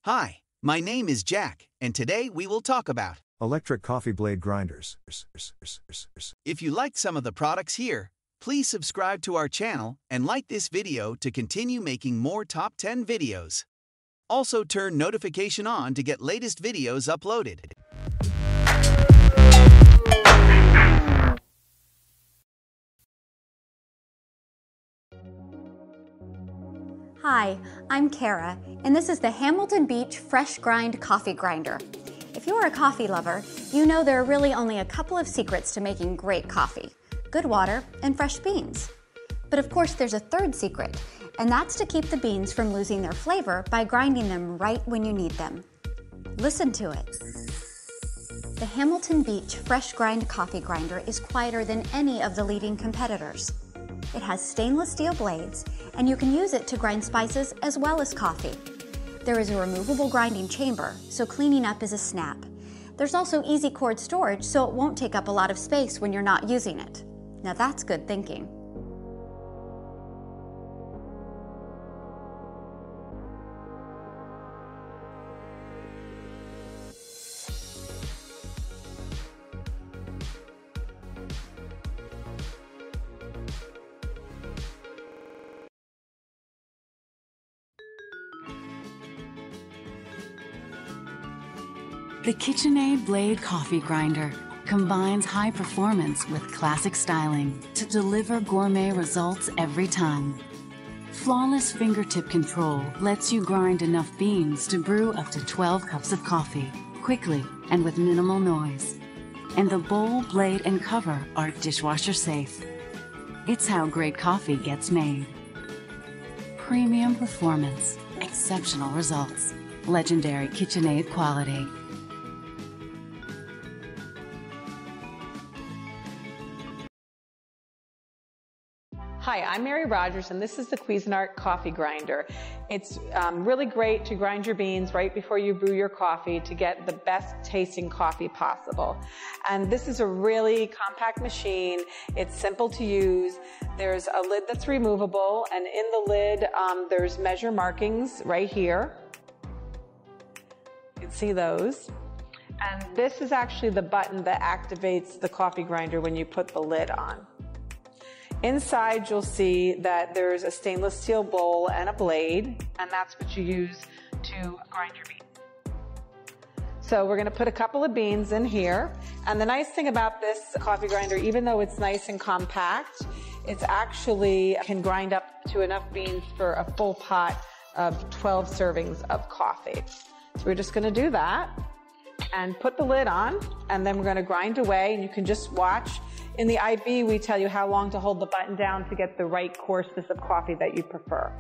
Hi, my name is Jack, and today we will talk about electric coffee blade grinders. If you liked some of the products here, please subscribe to our channel and like this video to continue making more top 10 videos. Also turn notification on to get latest videos uploaded. Hi, I'm Kara, and this is the Hamilton Beach Fresh Grind Coffee Grinder. If you're a coffee lover, you know there are really only a couple of secrets to making great coffee: good water and fresh beans. But of course there's a third secret, and that's to keep the beans from losing their flavor by grinding them right when you need them. Listen to it. The Hamilton Beach Fresh Grind Coffee Grinder is quieter than any of the leading competitors. It has stainless steel blades, and you can use it to grind spices as well as coffee. There is a removable grinding chamber, so cleaning up is a snap. There's also easy cord storage, so it won't take up a lot of space when you're not using it. Now that's good thinking. The KitchenAid Blade Coffee Grinder combines high performance with classic styling to deliver gourmet results every time. Flawless fingertip control lets you grind enough beans to brew up to 12 cups of coffee, quickly and with minimal noise. And the bowl, blade, and cover are dishwasher safe. It's how great coffee gets made. Premium performance, exceptional results, legendary KitchenAid quality. Hi, I'm Mary Rogers, and this is the Cuisinart Coffee Grinder. It's really great to grind your beans right before you brew your coffee to get the best tasting coffee possible. And this is a really compact machine. It's simple to use. There's a lid that's removable, and in the lid there's measure markings right here. You can see those. And this is actually the button that activates the coffee grinder when you put the lid on. Inside, you'll see that there's a stainless steel bowl and a blade, and that's what you use to grind your beans. So we're going to put a couple of beans in here. And the nice thing about this coffee grinder, even though it's nice and compact, it's actually can grind up to enough beans for a full pot of 12 servings of coffee. So we're just going to do that and put the lid on, and then we're going to grind away, and you can just watch. In the IB, we tell you how long to hold the button down to get the right coarseness of coffee that you prefer.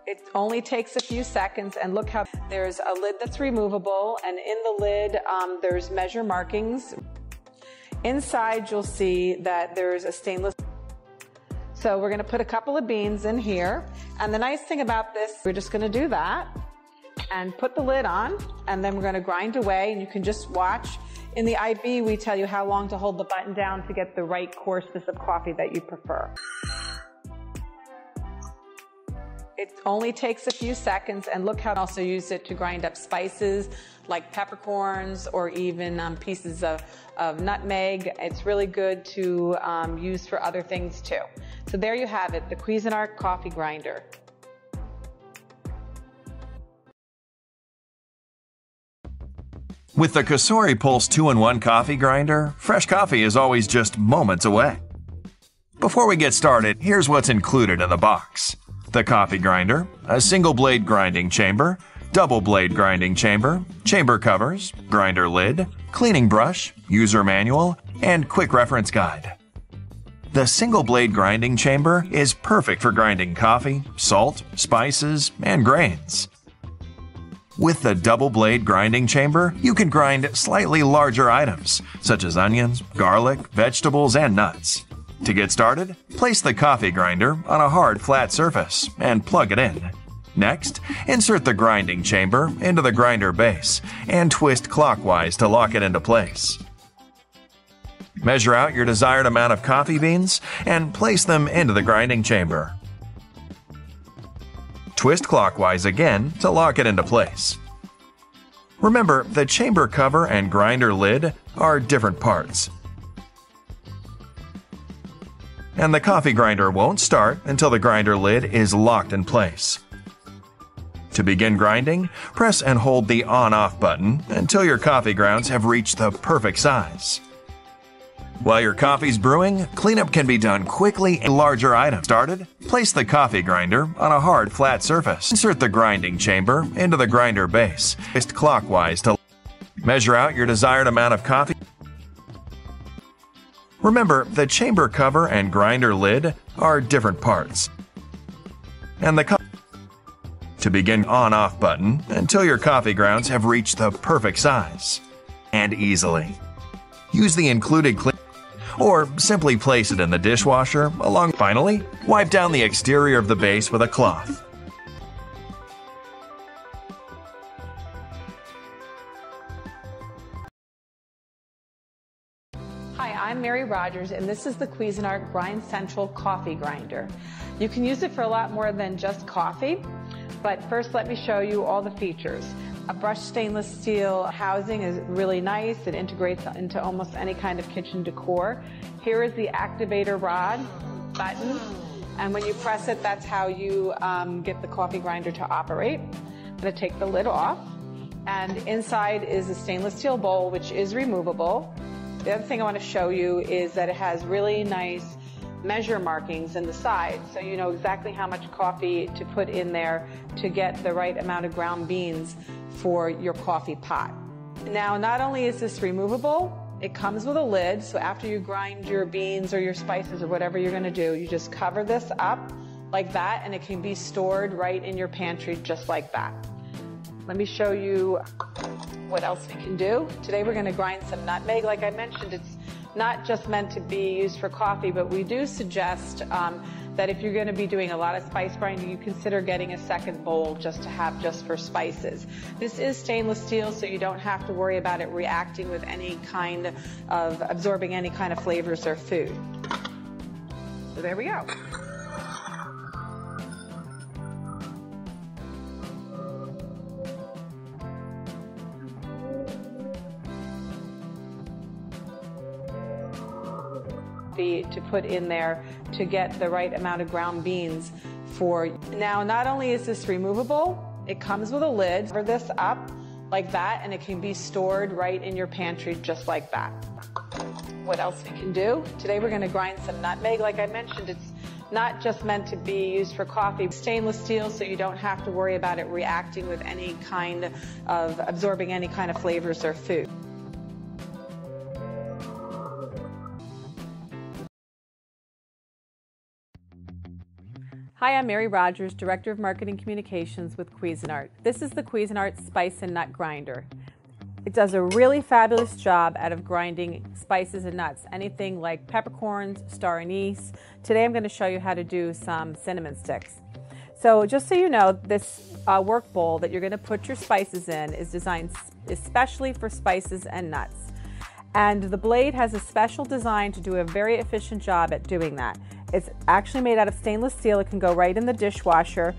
It only takes a few seconds, and look how there's a lid that's removable, and in the lid there's measure markings. Inside, you'll see that there's a stainless. So we're going to put a couple of beans in here, and the nice thing about this, we're just going to do that and put the lid on, and then we're going to grind away, and you can just watch. In the IB, we tell you how long to hold the button down to get the right coarseness of coffee that you prefer. It only takes a few seconds, and look how I also use it to grind up spices like peppercorns or even pieces of nutmeg. It's really good to use for other things too. So there you have it, the Cuisinart Coffee Grinder. With the Cosori Pulse 2-in-1 Coffee Grinder, fresh coffee is always just moments away. Before we get started, here's what's included in the box: the coffee grinder, a single blade grinding chamber, double blade grinding chamber, chamber covers, grinder lid, cleaning brush, user manual, and quick reference guide. The single blade grinding chamber is perfect for grinding coffee, salt, spices, and grains. With the double blade grinding chamber, you can grind slightly larger items, such as onions, garlic, vegetables, and nuts. To get started, place the coffee grinder on a hard, flat surface and plug it in. Next, insert the grinding chamber into the grinder base and twist clockwise to lock it into place. Measure out your desired amount of coffee beans and place them into the grinding chamber. Twist clockwise again to lock it into place. Remember, the chamber cover and grinder lid are different parts, and the coffee grinder won't start until the grinder lid is locked in place. To begin grinding, press and hold the on-off button until your coffee grounds have reached the perfect size. While your coffee's brewing, cleanup can be done quickly in larger items. Started, place the coffee grinder on a hard, flat surface. Insert the grinding chamber into the grinder base. Twist clockwise to measure out your desired amount of coffee. Remember, the chamber cover and grinder lid are different parts, and to begin on-off button until your coffee grounds have reached the perfect size and easily. Use the included cleaner or simply place it in the dishwasher along. Finally, wipe down the exterior of the base with a cloth. Hi, I'm Mary Rogers, and this is the Cuisinart Grind Central Coffee Grinder. You can use it for a lot more than just coffee, but first let me show you all the features. A brushed stainless steel housing is really nice. It integrates into almost any kind of kitchen decor. Here is the activator rod button, and when you press it, that's how you get the coffee grinder to operate. I'm going to take the lid off, and inside is a stainless steel bowl, which is removable. The other thing I want to show you is that it has really nice measure markings in the side, so you know exactly how much coffee to put in there to get the right amount of ground beans for your coffee pot. Now, not only is this removable, it comes with a lid, so after you grind your beans or your spices or whatever you're going to do, you just cover this up like that, and it can be stored right in your pantry just like that. Let me show you what else we can do. Today we're going to grind some nutmeg. Like I mentioned, it's not just meant to be used for coffee, but we do suggest that if you're going to be doing a lot of spice grinding, you consider getting a second bowl just to have just for spices. This is stainless steel, so you don't have to worry about it reacting with any kind of absorbing any kind of flavors or food. So there we go. To put in there to get the right amount of ground beans for. Now, not only is this removable, it comes with a lid. Cover this up like that, and it can be stored right in your pantry just like that. What else we can do? Today we're going to grind some nutmeg. Like I mentioned, it's not just meant to be used for coffee. It's stainless steel, so you don't have to worry about it reacting with any kind of absorbing any kind of flavors or food. Hi, I'm Mary Rogers, Director of Marketing Communications with Cuisinart. This is the Cuisinart Spice and Nut Grinder. It does a really fabulous job out of grinding spices and nuts, anything like peppercorns, star anise. Today I'm going to show you how to do some cinnamon sticks. So just so you know, this work bowl that you're going to put your spices in is designed especially for spices and nuts. And the blade has a special design to do a very efficient job at doing that. It's actually made out of stainless steel. It can go right in the dishwasher.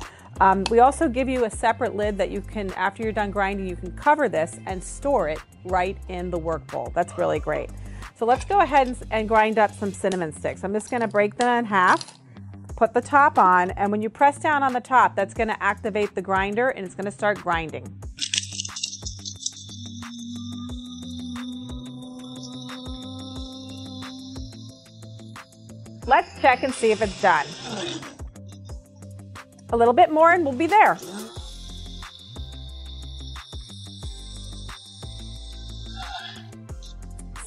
We also give you a separate lid that you can, after you're done grinding, you can cover this and store it right in the work bowl. That's really great. So let's go ahead and grind up some cinnamon sticks. I'm just going to break them in half, put the top on, and when you press down on the top, that's going to activate the grinder and it's going to start grinding. Let's check and see if it's done. A little bit more and we'll be there.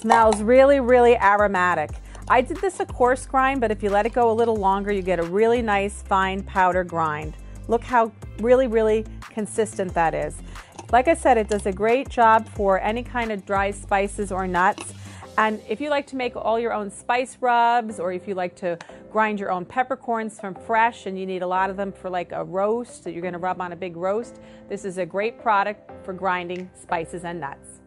Smells really, really aromatic. I did this a coarse grind, but if you let it go a little longer, you get a really nice fine powder grind. Look how really, really consistent that is. Like I said, it does a great job for any kind of dry spices or nuts. And if you like to make all your own spice rubs, or if you like to grind your own peppercorns from fresh and you need a lot of them for like a roast that you're going to rub on a big roast, this is a great product for grinding spices and nuts.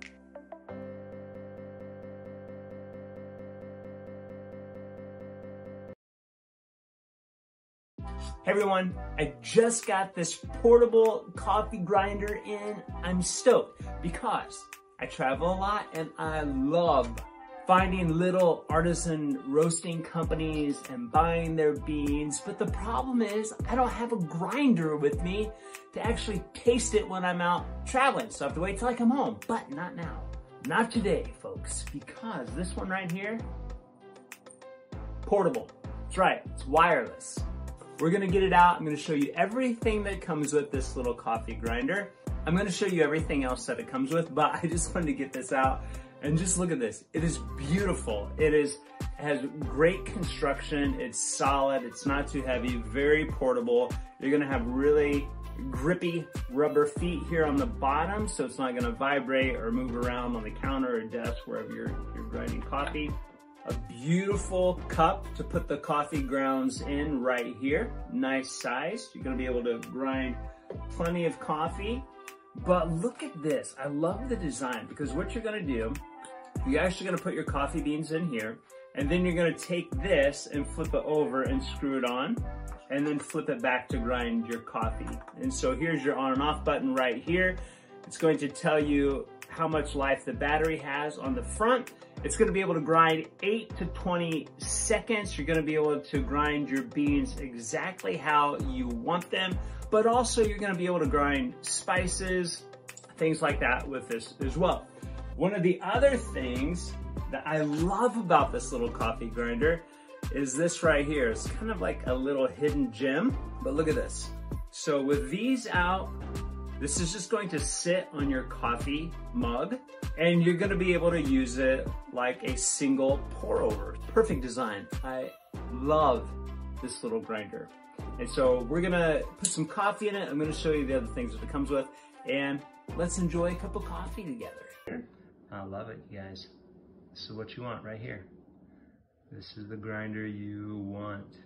Hey everyone, I just got this portable coffee grinder in. I'm stoked because I travel a lot and I love finding little artisan roasting companies and buying their beans. But the problem is I don't have a grinder with me to actually taste it when I'm out traveling. So I have to wait till I come home, but not now. Not today, folks, because this one right here, portable. That's right, it's wireless. We're gonna get it out. I'm gonna show you everything that comes with this little coffee grinder. I'm gonna show you everything else that it comes with, but I just wanted to get this out and just look at this. It is beautiful. It has great construction. It's solid, it's not too heavy, very portable. You're gonna have really grippy rubber feet here on the bottom, so it's not gonna vibrate or move around on the counter or desk wherever you're grinding coffee. A beautiful cup to put the coffee grounds in right here. Nice size. You're gonna be able to grind plenty of coffee. But look at this. I love the design because what you're gonna do, you're actually gonna put your coffee beans in here, and then you're gonna take this and flip it over and screw it on, and then flip it back to grind your coffee. And so here's your on and off button right here. It's going to tell you how much life the battery has on the front. It's gonna be able to grind 8 to 20 seconds. You're gonna be able to grind your beans exactly how you want them, but also you're gonna be able to grind spices, things like that with this as well. One of the other things that I love about this little coffee grinder is this right here. It's kind of like a little hidden gem, but look at this. So with these out, this is just going to sit on your coffee mug and you're gonna be able to use it like a single pour over. Perfect design. I love this little grinder. And so we're gonna put some coffee in it. I'm gonna show you the other things that it comes with, and let's enjoy a cup of coffee together. I love it, you guys. This is what you want right here. This is the grinder you want.